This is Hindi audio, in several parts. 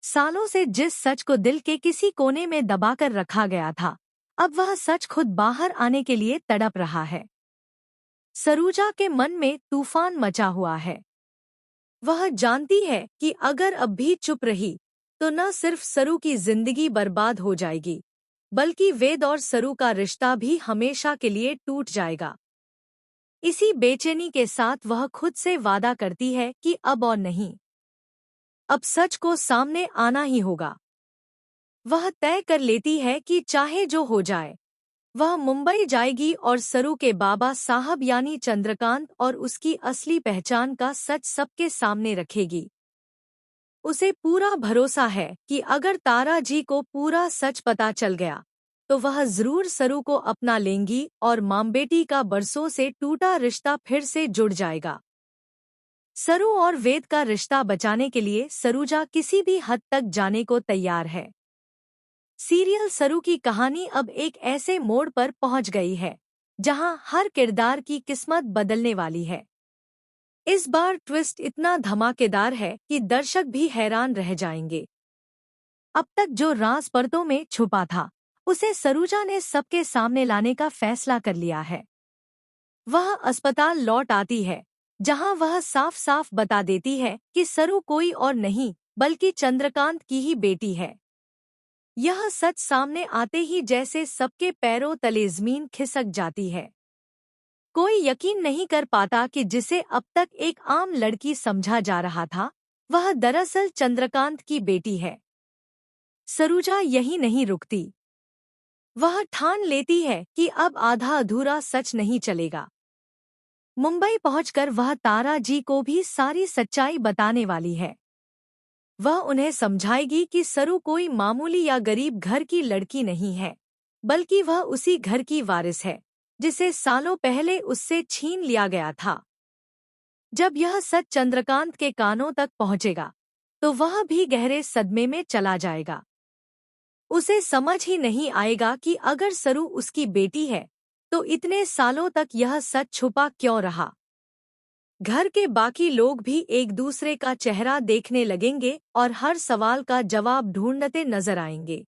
सालों से जिस सच को दिल के किसी कोने में दबाकर रखा गया था, अब वह सच खुद बाहर आने के लिए तड़प रहा है। सरूजा के मन में तूफान मचा हुआ है। वह जानती है कि अगर अब भी चुप रही तो न सिर्फ सरू की जिंदगी बर्बाद हो जाएगी, बल्कि वेद और सरू का रिश्ता भी हमेशा के लिए टूट जाएगा। इसी बेचैनी के साथ वह खुद से वादा करती है कि अब और नहीं, अब सच को सामने आना ही होगा। वह तय कर लेती है कि चाहे जो हो जाए, वह मुंबई जाएगी और सरू के बाबा साहब यानी चंद्रकांत और उसकी असली पहचान का सच सबके सामने रखेगी। उसे पूरा भरोसा है कि अगर तारा जी को पूरा सच पता चल गया तो वह जरूर सरू को अपना लेंगी और मां बेटी का बरसों से टूटा रिश्ता फिर से जुड़ जाएगा। सरू और वेद का रिश्ता बचाने के लिए सरूजा किसी भी हद तक जाने को तैयार है। सीरियल सरू की कहानी अब एक ऐसे मोड़ पर पहुंच गई है जहां हर किरदार की किस्मत बदलने वाली है। इस बार ट्विस्ट इतना धमाकेदार है कि दर्शक भी हैरान रह जाएंगे। अब तक जो राज पर्दों में छुपा था, उसे सरूजा ने सबके सामने लाने का फैसला कर लिया है। वह अस्पताल लौट आती है, जहां वह साफ साफ बता देती है कि सरू कोई और नहीं बल्कि चंद्रकांत की ही बेटी है। यह सच सामने आते ही जैसे सबके पैरों तले जमीन खिसक जाती है। कोई यकीन नहीं कर पाता कि जिसे अब तक एक आम लड़की समझा जा रहा था, वह दरअसल चंद्रकांत की बेटी है। सरूजा यही नहीं रुकती। वह ठान लेती है कि अब आधा अधूरा सच नहीं चलेगा। मुंबई पहुंचकर वह तारा जी को भी सारी सच्चाई बताने वाली है। वह उन्हें समझाएगी कि सरू कोई मामूली या गरीब घर की लड़की नहीं है, बल्कि वह उसी घर की वारिस है जिसे सालों पहले उससे छीन लिया गया था। जब यह सच चंद्रकांत के कानों तक पहुंचेगा तो वह भी गहरे सदमे में चला जाएगा। उसे समझ ही नहीं आएगा कि अगर सरू उसकी बेटी है तो इतने सालों तक यह सच छुपा क्यों रहा। घर के बाकी लोग भी एक दूसरे का चेहरा देखने लगेंगे और हर सवाल का जवाब ढूंढते नजर आएंगे।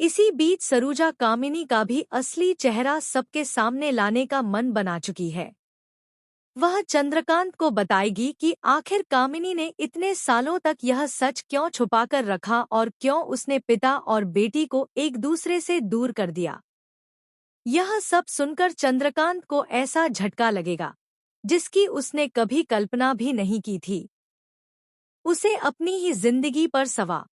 इसी बीच सरूजा कामिनी का भी असली चेहरा सबके सामने लाने का मन बना चुकी है। वह चंद्रकांत को बताएगी कि आखिर कामिनी ने इतने सालों तक यह सच क्यों छुपाकर रखा और क्यों उसने पिता और बेटी को एक दूसरे से दूर कर दिया। यह सब सुनकर चंद्रकांत को ऐसा झटका लगेगा जिसकी उसने कभी कल्पना भी नहीं की थी। उसे अपनी ही जिंदगी पर सवा